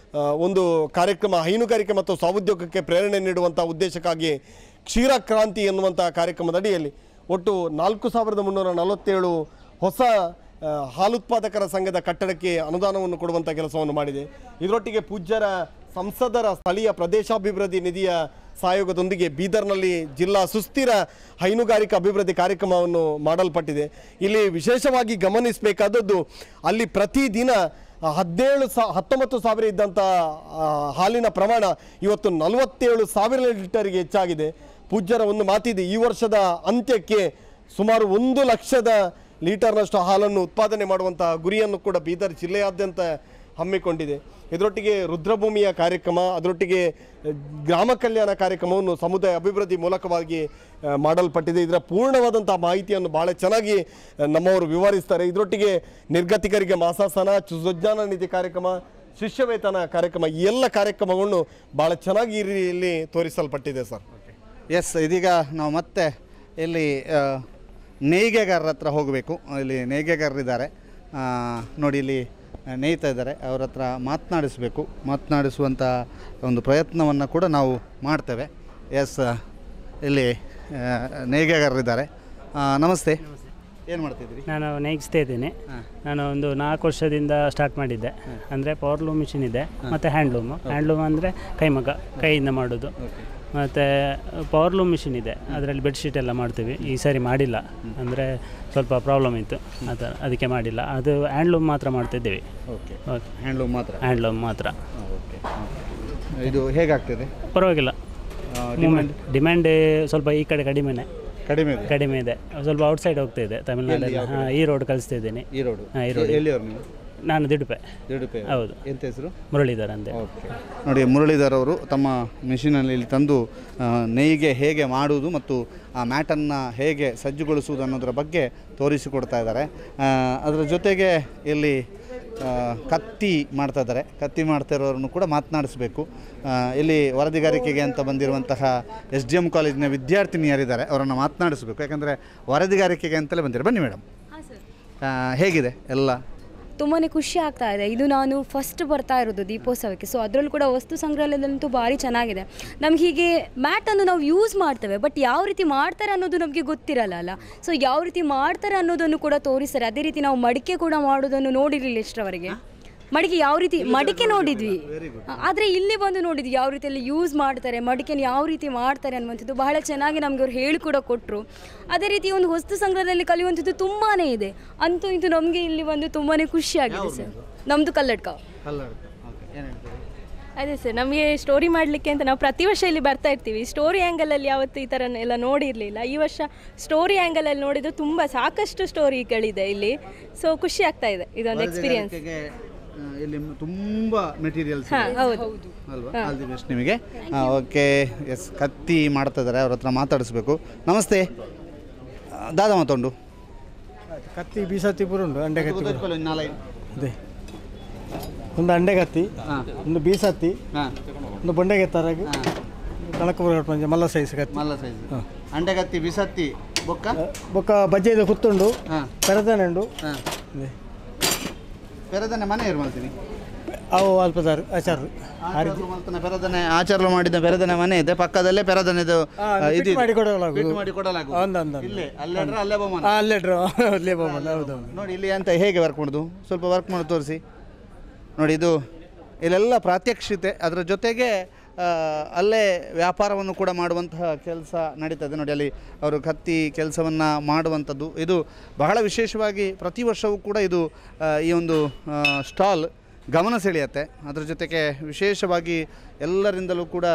ಒಂದು ಕಾರ್ಯಕ್ರಮ ಹೈನುಗಾರಿಕೆ ಮತ್ತು ಸ್ವಾಉದ್ಯೋಗಕ್ಕೆ ಪ್ರೇರಣೆ ನೀಡುವಂಥ ಉದ್ದೇಶಕ್ಕಾಗಿ ಕ್ಷೀರ ಕ್ರಾಂತಿ ಎನ್ನುವಂಥ ಕಾರ್ಯಕ್ರಮದ ಅಡಿಯಲ್ಲಿ ಒಟ್ಟು 4,347 ಹೊಸ ಹಾಲುತ್ಪಾದಕರ ಸಂಘದ ಕಟ್ಟಡಕ್ಕೆ ಅನುದಾನವನ್ನು ಕೊಡುವಂಥ ಕೆಲಸವನ್ನು ಮಾಡಿದೆ. ಇದರೊಟ್ಟಿಗೆ ಪೂಜ್ಯರ ಸಂಸದರ ಸ್ಥಳೀಯ ಪ್ರದೇಶಾಭಿವೃದ್ಧಿ ನಿಧಿಯ ಸಹಯೋಗದೊಂದಿಗೆ ಬೀದರ್ನಲ್ಲಿ ಜಿಲ್ಲಾ ಸುಸ್ಥಿರ ಹೈನುಗಾರಿಕಾ ಅಭಿವೃದ್ಧಿ ಕಾರ್ಯಕ್ರಮವನ್ನು ಮಾಡಲ್ಪಟ್ಟಿದೆ. ಇಲ್ಲಿ ವಿಶೇಷವಾಗಿ ಗಮನಿಸಬೇಕಾದದ್ದು ಅಲ್ಲಿ ಪ್ರತಿದಿನ 19,000 ಇದ್ದಂಥ ಹಾಲಿನ ಪ್ರಮಾಣ ಇವತ್ತು 47,000 ಲೀಟರ್ಗೆ ಹೆಚ್ಚಾಗಿದೆ. ಪೂಜ್ಯರ ಒಂದು ಮಾತಿದೆ, ಈ ವರ್ಷದ ಅಂತ್ಯಕ್ಕೆ ಸುಮಾರು 1 ಲಕ್ಷದ ಲೀಟರ್ನಷ್ಟು ಹಾಲನ್ನು ಉತ್ಪಾದನೆ ಮಾಡುವಂಥ ಗುರಿಯನ್ನು ಕೂಡ ಬೀದರ್ ಜಿಲ್ಲೆಯಾದ್ಯಂತ ಹಮ್ಮಿಕೊಂಡಿದೆ. ಇದರೊಟ್ಟಿಗೆ ರುದ್ರಭೂಮಿಯ ಕಾರ್ಯಕ್ರಮ, ಅದರೊಟ್ಟಿಗೆ ಗ್ರಾಮ ಕಲ್ಯಾಣ ಕಾರ್ಯಕ್ರಮವನ್ನು ಸಮುದಾಯ ಅಭಿವೃದ್ಧಿ ಮೂಲಕವಾಗಿ ಮಾಡಲ್ಪಟ್ಟಿದೆ. ಇದರ ಪೂರ್ಣವಾದಂಥ ಮಾಹಿತಿಯನ್ನು ಭಾಳ ಚೆನ್ನಾಗಿ ನಮ್ಮವರು ವಿವರಿಸ್ತಾರೆ. ಇದರೊಟ್ಟಿಗೆ ನಿರ್ಗತಿಕರಿಗೆ ಮಾಸಾಸನ, ಸುಜ್ಞಾನ ನಿಧಿ ಕಾರ್ಯಕ್ರಮ, ಶಿಷ್ಯ ವೇತನ ಕಾರ್ಯಕ್ರಮ, ಈ ಎಲ್ಲ ಕಾರ್ಯಕ್ರಮಗಳನ್ನು ಭಾಳ ಚೆನ್ನಾಗಿ ಇಲ್ಲಿ ತೋರಿಸಲ್ಪಟ್ಟಿದೆ ಸರ್. ಎಸ್, ಇದೀಗ ನಾವು ಮತ್ತೆ ಇಲ್ಲಿ ನೇಯ್ಗೆಗಾರರ ಹತ್ರ ಹೋಗಬೇಕು. ಇಲ್ಲಿ ನೇಯ್ಗೆಗಾರರಿದ್ದಾರೆ ನೋಡಿ, ಇಲ್ಲಿ ನೇಯ್ತಾ ಇದ್ದಾರೆ. ಅವ್ರ ಹತ್ರ ಮಾತನಾಡಿಸುವಂಥ ಒಂದು ಪ್ರಯತ್ನವನ್ನು ಕೂಡ ನಾವು ಮಾಡ್ತೇವೆ. ಎಸ್, ಇಲ್ಲಿ ನೇಯ್ಗೆಗಾರರಿದ್ದಾರೆ. ನಮಸ್ತೆ, ಏನು ಮಾಡ್ತಿದ್ರಿ? ನಾನು ನೇಯ್ಸ್ತಾ ಇದ್ದೀನಿ. ನಾನು ಒಂದು 4 ವರ್ಷದಿಂದ ಸ್ಟಾರ್ಟ್ ಮಾಡಿದ್ದೆ. ಅಂದರೆ ಪವರ್ಲೂಮ್ ಮಿಷಿನ್ ಇದೆ ಮತ್ತು ಹ್ಯಾಂಡ್ಲೂಮ್ ಅಂದರೆ ಕೈಯಿಂದ ಮಾಡೋದು. ಮತ್ತು ಪವರ್ಲೂಮ್ ಮಿಷಿನ್ ಇದೆ, ಅದರಲ್ಲಿ ಬೆಡ್ಶೀಟ್ ಎಲ್ಲ ಮಾಡ್ತೀವಿ. ಈ ಸಾರಿ ಮಾಡಿಲ್ಲ, ಅಂದರೆ ಸ್ವಲ್ಪ ಪ್ರಾಬ್ಲಮ್ ಇತ್ತು, ಅದಕ್ಕೆ ಮಾಡಿಲ್ಲ. ಅದು ಹ್ಯಾಂಡ್ಲೂಮ್ ಮಾತ್ರ ಮಾಡ್ತಿದ್ದೀವಿ. ಓಕೆ, ಹ್ಯಾಂಡ್ಲೂಮ್ ಮಾತ್ರ. ಓಕೆ, ಇದು ಹೇಗಾಗ್ತದೆ? ಪರವಾಗಿಲ್ಲ. ಡಿಮ್ಯಾಂಡ್ ಸ್ವಲ್ಪ ಈ ಕಡೆ ಕಡಿಮೆ ಇದೆ. ಸ್ವಲ್ಪ ಔಟ್ಸೈಡ್ ಹೋಗ್ತಾ ಇದೆ, ತಮಿಳ್ನಾಡಲ್ಲಿ. ಈ ರೋಡ್ ಕಳಿಸ್ತಾ ಇದ್ದೀನಿ. ಈ ರೋಡ್ ನಾನು ದಿಡುಪೆ. ಹೌದು. ಎಂತ ಹೆಸರು? ಮುರಳೀಧರ್ ಅಂದೆ. ಓಕೆ, ನೋಡಿ, ಮುರಳೀಧರ್ ಅವರು ತಮ್ಮ ಮಿಷಿನಲ್ಲಿ ಇಲ್ಲಿ ತಂದು ನೇಯ್ಗೆ ಹೇಗೆ ಮಾಡುವುದು ಮತ್ತು ಆ ಮ್ಯಾಟನ್ನು ಹೇಗೆ ಸಜ್ಜುಗೊಳಿಸುವುದು ಅನ್ನೋದರ ಬಗ್ಗೆ ತೋರಿಸಿಕೊಡ್ತಾ ಇದ್ದಾರೆ. ಅದರ ಜೊತೆಗೆ ಇಲ್ಲಿ ಕತ್ತಿ ಮಾಡ್ತಾ ಇದ್ದಾರೆ. ಕತ್ತಿ ಮಾಡ್ತಾ ಇರೋರನ್ನು ಕೂಡ ಮಾತನಾಡಿಸಬೇಕು. ಇಲ್ಲಿ ವರದಿಗಾರಿಕೆಗೆ ಅಂತ ಬಂದಿರುವಂತಹ SDM ಕಾಲೇಜಿನ ವಿದ್ಯಾರ್ಥಿನಿಯರಿದ್ದಾರೆ, ಅವರನ್ನು ಮಾತನಾಡಿಸಬೇಕು. ಯಾಕಂದರೆ ವರದಿಗಾರಿಕೆಗೆ ಅಂತಲೇ ಬಂದಿದ್ದಾರೆ. ಬನ್ನಿ ಮೇಡಮ್, ಹೇಗಿದೆ ಎಲ್ಲ? ತುಂಬಾ ಖುಷಿ ಆಗ್ತಾ ಇದೆ. ಇದು ನಾನು ಫಸ್ಟ್ ಬರ್ತಾ ಇರೋದು ದೀಪೋತ್ಸವಕ್ಕೆ. ಸೊ ಅದರಲ್ಲೂ ಕೂಡ ವಸ್ತು ಸಂಗ್ರಹಾಲಯದಲ್ಲಂತೂ ಭಾರಿ ಚೆನ್ನಾಗಿದೆ. ನಮ್ಗೆ ಹೀಗೆ ಮ್ಯಾಟನ್ನು ನಾವು ಯೂಸ್ ಮಾಡ್ತೇವೆ, ಬಟ್ ಯಾವ ರೀತಿ ಮಾಡ್ತಾರೆ ಅನ್ನೋದು ನಮಗೆ ಗೊತ್ತಿರಲ್ಲ. ಸೊ ಯಾವ ರೀತಿ ಮಾಡ್ತಾರೆ ಅನ್ನೋದನ್ನು ಕೂಡ ತೋರಿಸ್ತಾರೆ. ಅದೇ ರೀತಿ ನಾವು ಮಡಿಕೆ ಕೂಡ ಮಾಡೋದನ್ನು ನೋಡಿರಲಿಲ್ಲ ಇಷ್ಟರವರೆಗೆ. ಮಡಿಕೆ ನೋಡಿದ್ವಿ, ಆದರೆ ಇಲ್ಲಿ ಬಂದು ನೋಡಿದ್ವಿ ಯಾವ ರೀತಿಯಲ್ಲಿ ಯೂಸ್ ಮಾಡ್ತಾರೆ, ಮಡಿಕೆನ ಯಾವ ರೀತಿ ಮಾಡ್ತಾರೆ ಅನ್ನುವಂಥದ್ದು ಬಹಳ ಚೆನ್ನಾಗಿ ನಮಗೆ ಅವ್ರು ಹೇಳಿ ಕೂಡ ಕೊಟ್ಟರು. ಅದೇ ರೀತಿ ಒಂದು ವಸ್ತು ಸಂಗ್ರಹದಲ್ಲಿ ಕಲಿಯುವಂಥದ್ದು ತುಂಬಾ ಇದೆ. ಅಂತೂ ಇದು ನಮಗೆ ಇಲ್ಲಿ ಬಂದು ತುಂಬಾ ಖುಷಿಯಾಗಿದೆ ಸರ್. ನಮ್ಮದು ಕಲ್ಲಡ್ಕ. ಅದೇ ಸರ್, ನಮಗೆ ಸ್ಟೋರಿ ಮಾಡಲಿಕ್ಕೆ ಅಂತ ನಾವು ಪ್ರತಿ ವರ್ಷ ಇಲ್ಲಿ ಬರ್ತಾ ಇರ್ತೀವಿ. ಸ್ಟೋರಿ ಆ್ಯಂಗಲಲ್ಲಿ ಯಾವತ್ತು ಈ ಥರ ಎಲ್ಲ ನೋಡಿರಲಿಲ್ಲ. ಈ ವರ್ಷ ಸ್ಟೋರಿ ಆ್ಯಂಗಲಲ್ಲಿ ನೋಡಿದ್ದು ಸಾಕಷ್ಟು ಸ್ಟೋರಿಗಳಿದೆ ಇಲ್ಲಿ. ಸೊ ಖುಷಿ ಆಗ್ತಾ ಇದೆ, ಇದೊಂದು ಎಕ್ಸ್ಪೀರಿಯನ್ಸ್. ಇಲ್ಲಿ ತುಂಬ ಮೆಟೀರಿಯಲ್ಸ್ ಅಲ್ವಾ? ಆಲ್ ದಿ ಬೆಸ್ಟ್ ನಿಮಗೆ. ಓಕೆ, ಎಸ್, ಕತ್ತಿ ಮಾಡ್ತಾ ಇದ್ದಾರೆ, ಅವ್ರ ಹತ್ರ ಮಾತಾಡಿಸ್ಬೇಕು. ನಮಸ್ತೆ ದಾದ ಮಾತೊಂಡು ಕತ್ತಿ ಬೀಸತ್ತಿ ಪುರುಂಡು ಅಂಡೆ ಕತ್ತಿ ಅದೇ ಒಂದು ಅಂಡೆಗತ್ತಿ, ಒಂದು ಬೀಸತ್ತಿ, ಒಂದು ಬೊಂಡೆಗೆತ್ತಾರಾಗಿ, ಕಣಕಪುರ ಪಂಜ ಮಲ್ಲ ಸೈಜ್ ಕತ್ತಿ. ಮಲ್ಲ ಸೈಜ್ ಅಂಡೆಗತ್ತಿ, ಬಿಸತ್ತಿ, ಬೊಕ್ಕ ಬೊಕ್ಕ ಬಜ್ಜೆದು ಕುತ್ತುಂಡು, ಪೆರದನೆ ಉಂಡು. ಪೆರದನೆ ಮನೆ ಇರು ಮಾಡ್ತೀನಿ ಅವು ಅಲ್ಪದಾರು ಆಚಾರ ಪೆರದನೆ ಆಚಾರ ಮಾಡಿದ ಪೆರದನೆ ಮನೆ ಇದೆ, ಪಕ್ಕದಲ್ಲೇ ಪೆರದನೆದು ಇದು ಮಾಡಿ ನೋಡಿ ಇಲ್ಲಿ ಅಂತ ಹೇಗೆ ವರ್ಕ್ ಮಾಡೋದು, ಸ್ವಲ್ಪ ವರ್ಕ್ ಮಾಡಿ ತೋರಿಸಿ ನೋಡಿ. ಇದು ಇಲ್ಲೆಲ್ಲ ಪ್ರಾತ್ಯಕ್ಷಿತೆ, ಅದರ ಜೊತೆಗೆ ಅಲ್ಲೇ ವ್ಯಾಪಾರವನ್ನು ಕೂಡ ಮಾಡುವಂತಹ ಕೆಲಸ ನಡೀತದೆ ನೋಡಿ. ಅಲ್ಲಿ ಅವರು ಕತ್ತಿ ಕೆಲಸವನ್ನು ಮಾಡುವಂಥದ್ದು ಇದು ಬಹಳ ವಿಶೇಷವಾಗಿ ಪ್ರತಿ ವರ್ಷವೂ ಕೂಡ ಇದು ಈ ಒಂದು ಸ್ಟಾಲ್ ಗಮನ ಸೆಳೆಯುತ್ತೆ. ಅದರ ಜೊತೆಗೆ ವಿಶೇಷವಾಗಿ ಎಲ್ಲರಿಂದಲೂ ಕೂಡ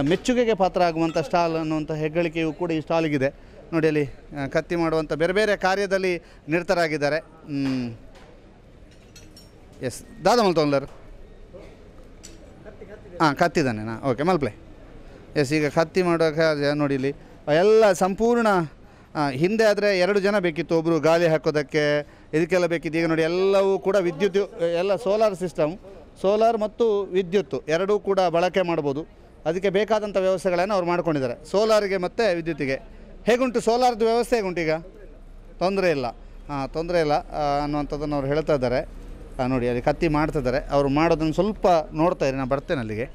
ಮೆಚ್ಚುಗೆಗೆ ಪಾತ್ರ ಆಗುವಂಥ ಸ್ಟಾಲ್ ಅನ್ನುವಂಥ ಹೆಗ್ಗಳಿಕೆಯೂ ಕೂಡ ಈ ಸ್ಟಾಲಿಗಿದೆ ನೋಡಿ. ಅಲ್ಲಿ ಕತ್ತಿ ಮಾಡುವಂಥ ಬೇರೆ ಬೇರೆ ಕಾರ್ಯದಲ್ಲಿ ನಿರತರಾಗಿದ್ದಾರೆ. ಎಸ್ ದಾದ ಮಲ್ತೊಂದರ್ ಕತ್ತಿದ್ದಾನೆ ಓಕೆ ಮಲ್ಪ್ಲೆ. ಎಸ್ ಈಗ ಕತ್ತಿ ಮಾಡೋಕೆ ನೋಡಿ ಇಲ್ಲಿ ಎಲ್ಲ ಸಂಪೂರ್ಣ ಹಿಂದೆ ಆದರೆ 2 ಜನ ಬೇಕಿತ್ತು, ಒಬ್ಬರು ಗಾಳಿ ಹಾಕೋದಕ್ಕೆ ಇದಕ್ಕೆಲ್ಲ ಬೇಕಿತ್ತು. ಈಗ ನೋಡಿ ಎಲ್ಲವೂ ಕೂಡ ವಿದ್ಯುತ್, ಎಲ್ಲ ಸೋಲಾರ್ ಸಿಸ್ಟಮ್, ಸೋಲಾರ್ ಮತ್ತು ವಿದ್ಯುತ್ತು ಎರಡೂ ಕೂಡ ಬಳಕೆ ಮಾಡ್ಬೋದು. ಅದಕ್ಕೆ ಬೇಕಾದಂಥ ವ್ಯವಸ್ಥೆಗಳನ್ನು ಅವ್ರು ಮಾಡ್ಕೊಂಡಿದ್ದಾರೆ, ಸೋಲಾರಿಗೆ ಮತ್ತು ವಿದ್ಯುತ್ತಿಗೆ. ಹೇಗುಂಟು ಸೋಲಾರ್ದು ವ್ಯವಸ್ಥೆ ಹೇಗುಂಟು ಈಗ? ತೊಂದರೆ ಇಲ್ಲ ಅನ್ನುವಂಥದ್ದನ್ನು ಅವ್ರು ಹೇಳ್ತಾ ಇದ್ದಾರೆ ನೋಡಿ. ಅಲ್ಲಿ ಕತ್ತಿ ಮಾಡ್ತಿದ್ದಾರೆ, ಅವರು ಮಾಡೋದನ್ನು ಸ್ವಲ್ಪ ನೋಡ್ತಾ ಇರಿ, ನಾನು ಬರ್ತೇನೆ ಅಲ್ಲಿಗೆ.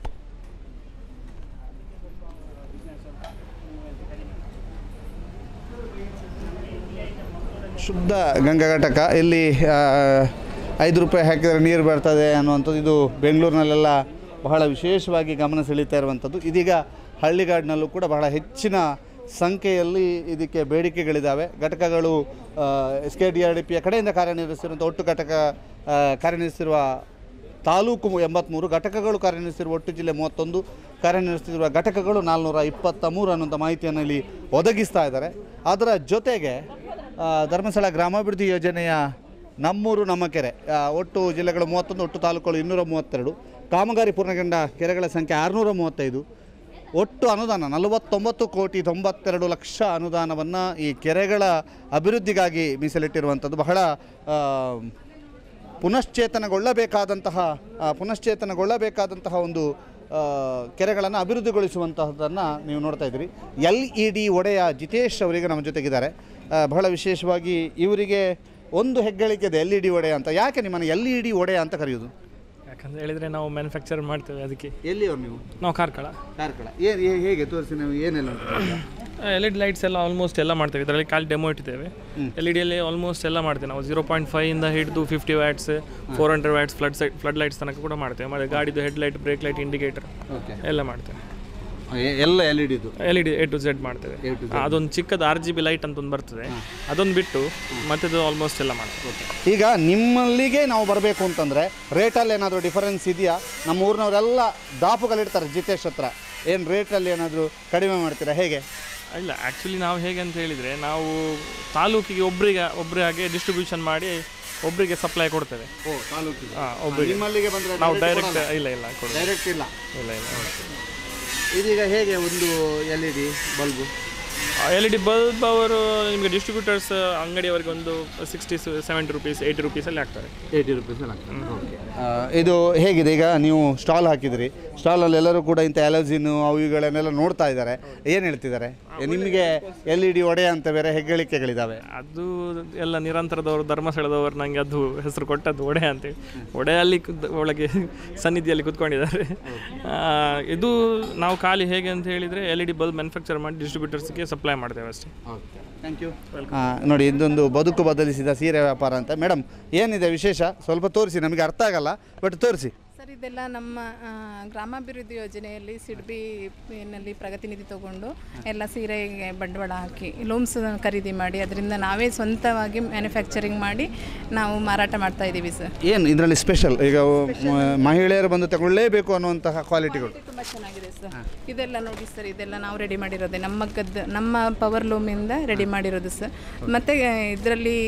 ಶುದ್ಧ ಗಂಗಾ ಘಟಕ, ಇಲ್ಲಿ 5 ರೂಪಾಯಿ ಹಾಕಿದರೆ ನೀರು ಬರ್ತದೆ ಅನ್ನುವಂಥದ್ದು ಇದು ಬೆಂಗಳೂರಿನಲ್ಲೆಲ್ಲ ಬಹಳ ವಿಶೇಷವಾಗಿ ಗಮನ ಸೆಳೀತಾ ಇರುವಂಥದ್ದು. ಇದೀಗ ಹಳ್ಳಿಗಾಡಿನಲ್ಲೂ ಕೂಡ ಬಹಳ ಹೆಚ್ಚಿನ ಸಂಖ್ಯೆಯಲ್ಲಿ ಇದಕ್ಕೆ ಬೇಡಿಕೆಗಳಿದ್ದಾವೆ. ಘಟಕಗಳು SKDRDPಯ ಕಡೆಯಿಂದ ಕಾರ್ಯನಿರ್ವಹಿಸಿರುವಂಥ ಒಟ್ಟು ಘಟಕ ಕಾರ್ಯನಿರ್ವಹಿಸಿರುವ ತಾಲೂಕು 83, ಘಟಕಗಳು ಕಾರ್ಯನಿರ್ವಹಿಸಿರುವ ಒಟ್ಟು ಜಿಲ್ಲೆ 31, ಕಾರ್ಯನಿರ್ವಹಿಸುತ್ತಿರುವ ಘಟಕಗಳು 423 ಅನ್ನುವಂಥ ಮಾಹಿತಿಯನ್ನು ಇಲ್ಲಿ ಒದಗಿಸ್ತಾ ಇದ್ದಾರೆ. ಅದರ ಜೊತೆಗೆ ಧರ್ಮಸ್ಥಳ ಗ್ರಾಮಾಭಿವೃದ್ಧಿ ಯೋಜನೆಯ ನಮ್ಮೂರು ನಮ್ಮ ಕೆರೆ, ಒಟ್ಟು ಜಿಲ್ಲೆಗಳು 31, ಒಟ್ಟು ತಾಲೂಕುಗಳು 232, ಕಾಮಗಾರಿ ಪೂರ್ಣಗೊಂಡ ಕೆರೆಗಳ ಸಂಖ್ಯೆ 635, ಒಟ್ಟು ಅನುದಾನ 49,92,00,000 ಅನುದಾನವನ್ನು ಈ ಕೆರೆಗಳ ಅಭಿವೃದ್ಧಿಗಾಗಿ ಮೀಸಲಿಟ್ಟಿರುವಂಥದ್ದು. ಬಹಳ ಪುನಶ್ಚೇತನಗೊಳ್ಳಬೇಕಾದಂತಹ ಒಂದು ಕೆರೆಗಳನ್ನು ಅಭಿವೃದ್ಧಿಗೊಳಿಸುವಂತಹದ್ದನ್ನು ನೀವು ನೋಡ್ತಾ ಇದ್ದೀರಿ. LED ಒಡೆಯ ಜಿತೇಶ್ ಅವರಿಗೆ ನಮ್ಮ ಜೊತೆಗಿದ್ದಾರೆ. ಬಹಳ ವಿಶೇಷವಾಗಿ ಇವರಿಗೆ ಒಂದು ಹೆಗ್ಗಳಿಕೆ ಇದೆ, LED ಒಡೆಯ ಅಂತ. ಯಾಕೆ ನಿಮ್ಮನ್ನು LED ಒಡೆಯ ಅಂತ ಕರೆಯೋದು? ಯಾಕಂತ ಹೇಳಿದರೆ ನಾವು ಮ್ಯಾನುಫ್ಯಾಕ್ಚರ್ ಮಾಡ್ತೇವೆ, ಅದಕ್ಕೆ. ಎಲ್ಲಿಯವರು ನೀವು? ನಾವು ಕಾರ್ಕಳ. ಹೇಗೆ ತೋರಿಸಿ, ನಾವು ಏನೆಲ್ಲ LED ಲೈಟ್ಸ್ ಎಲ್ಲ ಆಲ್ಮೋಸ್ಟ್ ಎಲ್ಲ ಮಾಡ್ತೇವೆ. ಇದರಲ್ಲಿ ಖಾಲಿ ಡೆಮೋ ಇಟ್ಟಿದ್ದೇವೆ. LEDಯಲ್ಲಿ ಆಲ್ಮೋಸ್ಟ್ ಎಲ್ಲ ಮಾಡ್ತೇವೆ ನಾವು. 0.5 ಇಂದ ಹಿಡಿದು 50 ವ್ಯಾಟ್ಸ್, 400 ವ್ಯಾಟ್ಸ್ ಫ್ಲಡ್ ಲೈಟ್ಸ್ ತನಕ ಕೂಡ ಮಾಡ್ತೇವೆ. ಮತ್ತು ಗಾಡಿದು head light, break light, indicator ಎಲ್ಲ ಮಾಡ್ತೇವೆ. ಎಲ್ಲ LED A to Z ಮಾಡ್ತೇವೆ. ಅದೊಂದು ಚಿಕ್ಕದು RGB ಲೈಟ್ ಅಂತ ಒಂದು ಬರ್ತದೆ, ಅದೊಂದು ಬಿಟ್ಟು ಮತ್ತದು ಆಲ್ಮೋಸ್ಟ್ ಎಲ್ಲ ಮಾಡ್ತೇವೆ. ಈಗ ನಿಮ್ಮಲ್ಲಿಗೆ ನಾವು ಬರಬೇಕು ಅಂತಂದರೆ ರೇಟಲ್ಲಿ ಏನಾದರೂ ಡಿಫರೆನ್ಸ್ ಇದೆಯಾ? ನಮ್ಮ ಊರಿನವರೆಲ್ಲ ದಾಪುಗಳಿರ್ತಾರೆ ಜಿತೇಶ್ ಹತ್ರ, ಏನು ರೇಟಲ್ಲಿ ಏನಾದರೂ ಕಡಿಮೆ ಮಾಡ್ತೀರಾ ಹೇಗೆ? ಇಲ್ಲ, ಆ್ಯಕ್ಚುಲಿ ನಾವು ಹೇಗೆ ಅಂತ ಹೇಳಿದರೆ ನಾವು ತಾಲೂಕಿಗೆ ಒಬ್ಬರಿಗೆ ಡಿಸ್ಟ್ರಿಬ್ಯೂಷನ್ ಮಾಡಿ ಒಬ್ಬರಿಗೆ ಸಪ್ಲೈ ಕೊಡ್ತೇವೆ. ಒಬ್ಬರಿಗೆ ನಾವು ಡೈರೆಕ್ಟ್ ಡೈರೆಕ್ಟ್ ಇಲ್ಲ. ಇದೀಗ ಹೇಗೆ ಒಂದು LED ಬಲ್ಬು? LED ಬಲ್ಬ್ ಅವರು ನಿಮಗೆ ಡಿಸ್ಟ್ರಿಬ್ಯೂಟರ್ಸ್ ಅಂಗಡಿಯವರಿಗೆ ಒಂದು 60-70 ರೂಪೀಸ್, 80 ರೂಪೀಸಲ್ಲಿ ಆಗ್ತಾರೆ. 80 ರೂಪೀಸಲ್ಲಿ ಆಗ್ತದೆ. ಇದು ಹೇಗಿದೆ? ಈಗ ನೀವು ಸ್ಟಾಲ್ ಹಾಕಿದ್ರಿ, ಸ್ಟಾಲಲ್ಲಿ ಎಲ್ಲರೂ ಕೂಡ ಇಂಥ ಎಲರ್ಜಿನು ಅವು ಇವುಗಳನ್ನೆಲ್ಲ ನೋಡ್ತಾ ಇದ್ದಾರೆ, ಏನು ಹೇಳ್ತಿದ್ದಾರೆ? ನಿಮಗೆ LED ಒಡೆಯ ಅಂತ ಬೇರೆ ಹೆಗ್ಗಳಿಕೆಗಳಿದ್ದಾವೆ. ಅದು ಎಲ್ಲ ನಿರಂತರದವರು, ಧರ್ಮಸ್ಥಳದವರು ನನಗೆ ಅದು ಹೆಸರು ಕೊಟ್ಟದ್ದು ಒಡೆಯ ಅಂತೇಳಿ. ಒಡೆಯಲ್ಲಿ ಒಳಗೆ ಸನ್ನಿಧಿಯಲ್ಲಿ ಕೂತ್ಕೊಂಡಿದ್ದಾರೆ. ಇದು ನಾವು ಖಾಲಿ ಹೇಗೆ ಅಂತ ಹೇಳಿದರೆ LED ಬಲ್ಬ್ ಮ್ಯಾನುಫ್ಯಾಕ್ಚರ್ ಮಾಡಿ ಡಿಸ್ಟ್ರಿಬ್ಯೂಟರ್ಸ್ಗೆ ಸಪ್ಲೈ ಮಾಡ್ತೇವೆ ಅಷ್ಟೇ. Thank you. ನೋಡಿ, ಇದೊಂದು ಬದುಕು ಬದಲಿಸಿದ ಸೀರೆ ವ್ಯಾಪಾರ ಅಂತ. ಮೇಡಮ್, ಏನಿದೆ ವಿಶೇಷ? ಸ್ವಲ್ಪ ತೋರಿಸಿ, ನಮಗೆ ಅರ್ಥ ಆಗಲ್ಲ, ಬಟ್ ತೋರಿಸಿ. ಸರ್, ಇದೆಲ್ಲ ನಮ್ಮ ಗ್ರಾಮಾಭಿವೃದ್ಧಿ ಯೋಜನೆಯಲ್ಲಿ ಸಿಡ್ಬಿನಲ್ಲಿ ಪ್ರಗತಿ ನಿಧಿ ತಗೊಂಡು ಎಲ್ಲ ಸೀರೆಗೆ ಬಂಡವಾಳ ಹಾಕಿ ಲೂಮ್ಸ್ ಖರೀದಿ ಮಾಡಿ ಅದರಿಂದ ನಾವೇ ಸ್ವಂತವಾಗಿ ಮ್ಯಾನುಫ್ಯಾಕ್ಚರಿಂಗ್ ಮಾಡಿ ನಾವು ಮಾರಾಟ ಮಾಡ್ತಾ ಇದ್ದೀವಿ ಸರ್. ಏನು ಇದರಲ್ಲಿ ಸ್ಪೆಷಲ್? ಈಗ ಮಹಿಳೆಯರು ಬಂದು ತಗೊಳ್ಳೇಬೇಕು ಅನ್ನುವಂತಹ ಕ್ವಾಲಿಟಿಗಳು ತುಂಬ ಚೆನ್ನಾಗಿದೆ ಸರ್. ಇದೆಲ್ಲ ನೋಡಿ ಸರ್, ಇದೆಲ್ಲ ನಾವು ರೆಡಿ ಮಾಡಿರೋದೆ, ನಮ್ಮ ಪವರ್ ಲೂಮಿಂದ ರೆಡಿ ಮಾಡಿರೋದು ಸರ್. ಮತ್ತು ಇದರಲ್ಲಿ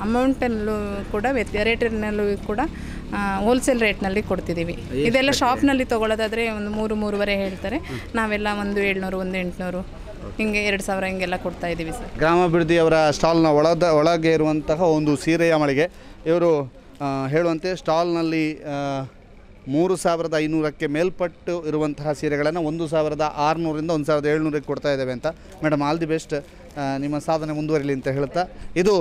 ಅಮೌಂಟಲ್ಲೂ ಕೂಡ ರೇಟಿನಲ್ಲೂ ಕೂಡ ಹೋಲ್ಸೇಲ್ ರೇಟ್ನಲ್ಲಿ ಕೊಡ್ತಿದ್ದೀವಿ. ಇದೆಲ್ಲ ಶಾಪ್ನಲ್ಲಿ ತೊಗೊಳ್ಳೋದಾದರೆ ಒಂದು 3-3.5 ಹೇಳ್ತಾರೆ, ನಾವೆಲ್ಲ ಒಂದು 700, ಒಂದು 800 ಹಿಂಗೆ 2000 ಹಿಂಗೆಲ್ಲ ಕೊಡ್ತಾ ಇದ್ದೀವಿ ಸರ್. ಗ್ರಾಮಾಭಿವೃದ್ಧಿಯವರ ಸ್ಟಾಲ್ನ ಒಳಗೆ ಇರುವಂತಹ ಒಂದು ಸೀರೆಯ ಮಳಿಗೆ. ಇವರು ಹೇಳುವಂತೆ ಸ್ಟಾಲ್ನಲ್ಲಿ 3,500ಕ್ಕೆ ಮೇಲ್ಪಟ್ಟು ಇರುವಂತಹ ಸೀರೆಗಳನ್ನು 1,600ರಿಂದ 1,700ಕ್ಕೆ ಕೊಡ್ತಾ ಇದ್ದೇವೆ ಅಂತ. ಮೇಡಮ್, ಆಲ್ ದಿ ಬೆಸ್ಟ್, ನಿಮ್ಮ ಸಾಧನೆ ಮುಂದುವರಿಲಿ ಅಂತ ಹೇಳ್ತಾ, ಇದು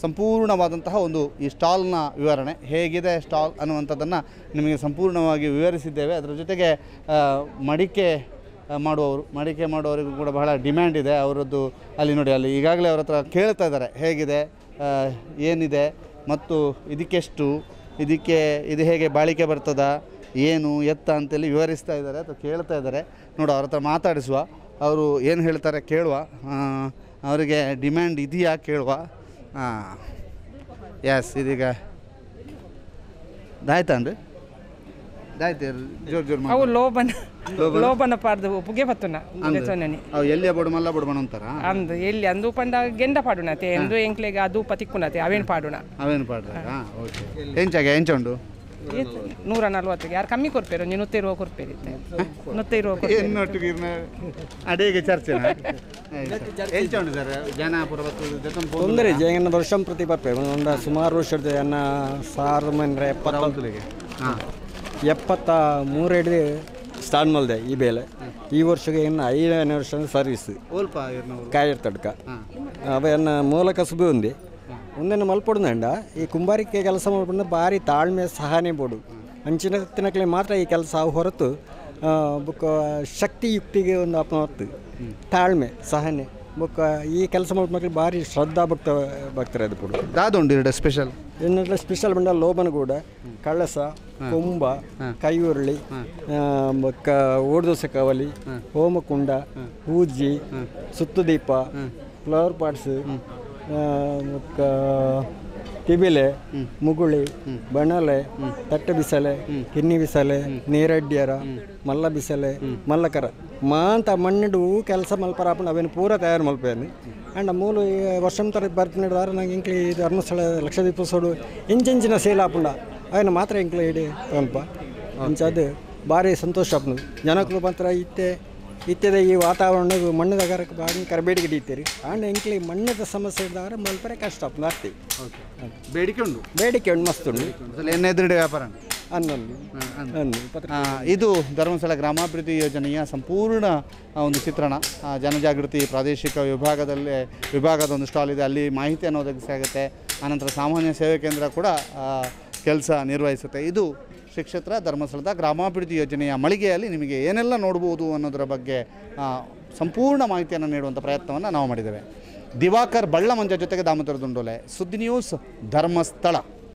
ಸಂಪೂರ್ಣವಾದಂತಹ ಒಂದು ಈ ಸ್ಟಾಲ್ನ ವಿವರಣೆ ಹೇಗಿದೆ ಸ್ಟಾಲ್ ಅನ್ನುವಂಥದ್ದನ್ನು ನಿಮಗೆ ಸಂಪೂರ್ಣವಾಗಿ ವಿವರಿಸಿದ್ದೇವೆ. ಅದರ ಜೊತೆಗೆ ಮಡಿಕೆ ಮಾಡುವವರಿಗೂ ಕೂಡ ಬಹಳ ಡಿಮ್ಯಾಂಡ್ ಇದೆ ಅವರದ್ದು. ಅಲ್ಲಿ ನೋಡಿ, ಅಲ್ಲಿ ಈಗಾಗಲೇ ಅವ್ರ ಹತ್ರ ಕೇಳ್ತಾ ಇದ್ದಾರೆ ಹೇಗಿದೆ, ಏನಿದೆ ಮತ್ತು ಇದಕ್ಕೆಷ್ಟು, ಇದು ಹೇಗೆ ಬಾಳಿಕೆ ಬರ್ತದ, ಏನು ಎತ್ತ ಅಂತೇಳಿ ವಿವರಿಸ್ತಾ ಇದ್ದಾರೆ ಅಥವಾ ಕೇಳ್ತಾ ಇದ್ದಾರೆ. ನೋಡು, ಅವ್ರ ಹತ್ರ ಮಾತಾಡಿಸುವ, ಅವರು ಏನು ಹೇಳ್ತಾರೆ ಕೇಳುವ, ಅವರಿಗೆ ಡಿಮ್ಯಾಂಡ್ ಇದೆಯಾ ಕೇಳುವ. ಎಸ್, ಇದೀಗ ದಾಯ್ತಾನ್ರಿ ದಾಯ್ತು ಜೋರು ಅವು ಲೋಬನ ಪಾಡ್ದು ಪುಗೆ ಪತ್ತುನ ಅವು ಎಲ್ಲಿ ಬಡು ಮಲ್ಲ ಬಡು ಅಂತಾರ ಅಂದು ಎಲ್ಲಿ ಅಂದು ಪಂಡ ಗೆಂಡ ಪಾಡುನತೆ ಎಂದು ಎಂಕ್ಲೆಗೆ ಅದು ಪತಿಕ್ಕುನತೆ ಅವೇನು ಪಾಡುನ ಓಕೆ. ಎಂಚುಂಡು 140 ಯಾರು ಕಮ್ಮಿ ಕೊಡ್ಪೇರು ನೀವು 120 ಕೊಡ್ಪೇರಿ 120 ಅಡಿಗೆ ಚರ್ಚೆ ಜನ ತೊಂದರೆ ಜನ ವರ್ಷ ಪ್ರತಿ ಬರ್ಪೇವೆ ಒಂದು ಸುಮಾರು ವರ್ಷದ ಜನ 1973 ಸ್ಟಾರ್ಟ್ ಮಾಡಿದೆ ಈ ಬೇಲೆ. ಈ ವರ್ಷಕ್ಕೆ ಇನ್ನು 5ನೇ ವರ್ಷ ಸರ್ವಿಸ್ ಕಾಯರ್ ತಡ್ಕ ಅವನ್ನ ಮೂಲ ಕಸುಬು ఉంది. ಒಂದೇನು ಮಲ್ಪೊಡುಂಡ ಈ ಕುಂಬಾರಿಕೆ ಕೆಲಸ ಮಾಡ್ಕೊಂಡು ಭಾರಿ ತಾಳ್ಮೆ ಸಹನೆ ಬೋಡು ಅಂಚಿನ ತಿನ್ನಕ್ಲೆ ಮಾತ್ರ ಈ ಕೆಲಸ ಹೊರತು ಬುಕ್ ಶಕ್ತಿಯುಕ್ತಿಗೆ ಒಂದು ಅಪನತ್ತು ತಾಳ್ಮೆ ಸಹನೆ ಬುಕ್ ಈ ಕೆಲಸ ಮಾಡ್ಮಕ್ಳು ಭಾರಿ ಶ್ರದ್ಧಾ ಭಕ್ತರು ಅದು ಕೂಡ ದಾದುಂಡು ಸ್ಪೆಷಲ್ ಇನ್ನೆಲ್ಲ ಸ್ಪೆಷಲ್ ಬಂಡ ಲೋಬನ ಕೂಡ ಕಳಸ ಕೊಂಬ ಕೈಯುರುಳಿ ಓಡ್ದೋಸೆ ಕವಲಿ ಹೋಮಕುಂಡ ಪೂಜಿ ಸುತ್ತುದೀಪ ಫ್ಲವರ್ ಪಾಟ್ಸ್ ತಿಬಿಲೆ ಮುಗುಳಿ ಬಣಲೆ ತಟ್ಟೆ ಬಿಸಲೆ ಕಿನ್ನಿ ಬಿಸಲೆ ನೀರಡ್ಡ್ಯರ ಮಲ್ಲ ಬಿಸಲೆ ಮಲ್ಲಕರ ಮಾಂತ ಮಣ್ಣಿಡು ಕೆಲಸ ಮಲ್ಪರಾಪಣ ಅವೇನು ಪೂರ ತಯಾರು ಮಲ್ಪೇನು ಅಂಡ್ ಮೂಲ ವರ್ಷಂ ತರ ಬರ್ತಿನಿಡ್ದಾರ ನಂಗೆ ಇಂಕ್ಲಿ ಧರ್ಮಸ್ಥಳ ಲಕ್ಷದೀಪೋತ್ಸವ ಇಂಚಿನ ಸೇಲ್ ಆಪುಂಡ ಅವೇನು ಮಾತ್ರ ಇಂಕ್ಲಿ ಇಡಿ ಸ್ವಲ್ಪ ಇಂಚದು ಭಾರಿ ಸಂತೋಷ ಆಪುಂಡು ಜನಕ್ಕೂ ಮಾತ್ರ ಇತ್ತೆದ ಈ ವಾತಾವರಣವು ಮಣ್ಣದಾಗ ಭಾರಿ ಕರಬೇಡಿಗೆ ಹಿಡಿತೀರಿ ಆಂಡ್ ಇಂಕ್ಲಿ ಮಣ್ಣದ ಸಮಸ್ಯೆ ಇದ್ದಾಗ ಮಲ್ಪರೆ ಕಷ್ಟ ಆಪುಂಡು ಆಗ್ತಿ ಬೇಡಿಕೆ ಉಂಡು ಮಸ್ತ್ ಉಂಡು ಎನ್ನೆದುರುಡೆ ವ್ಯಾಪಾರ ಅನ್ನೊಂದು ಇದು ಧರ್ಮಸ್ಥಳ ಗ್ರಾಮಾಭಿವೃದ್ಧಿ ಯೋಜನೆಯ ಸಂಪೂರ್ಣ ಒಂದು ಚಿತ್ರಣ. ಜನಜಾಗೃತಿ ಪ್ರಾದೇಶಿಕ ವಿಭಾಗದ ಒಂದು ಸ್ಟಾಲ್ ಇದೆ, ಅಲ್ಲಿ ಮಾಹಿತಿಯನ್ನು ಒದಗಿಸಾಗುತ್ತೆ. ಆನಂತರ ಸಾಮಾನ್ಯ ಸೇವಾ ಕೇಂದ್ರ ಕೂಡ ಕೆಲಸ ನಿರ್ವಹಿಸುತ್ತೆ. ಇದು ಶ್ರೀ ಕ್ಷೇತ್ರ ಧರ್ಮಸ್ಥಳದ ಗ್ರಾಮಾಭಿವೃದ್ಧಿ ಯೋಜನೆಯ ಮಳಿಗೆಯಲ್ಲಿ ನಿಮಗೆ ಏನೆಲ್ಲ ನೋಡ್ಬೋದು ಅನ್ನೋದರ ಬಗ್ಗೆ ಸಂಪೂರ್ಣ ಮಾಹಿತಿಯನ್ನು ನೀಡುವಂಥ ಪ್ರಯತ್ನವನ್ನು ನಾವು ಮಾಡಿದ್ದೇವೆ. ದಿವಾಕರ್ ಬಳ್ಳಮಂಜ ಜೊತೆಗೆ ದಾಮೋದರ ದುಂಡೋಲೆ, ಸುದ್ದಿ ನ್ಯೂಸ್, ಧರ್ಮಸ್ಥಳ.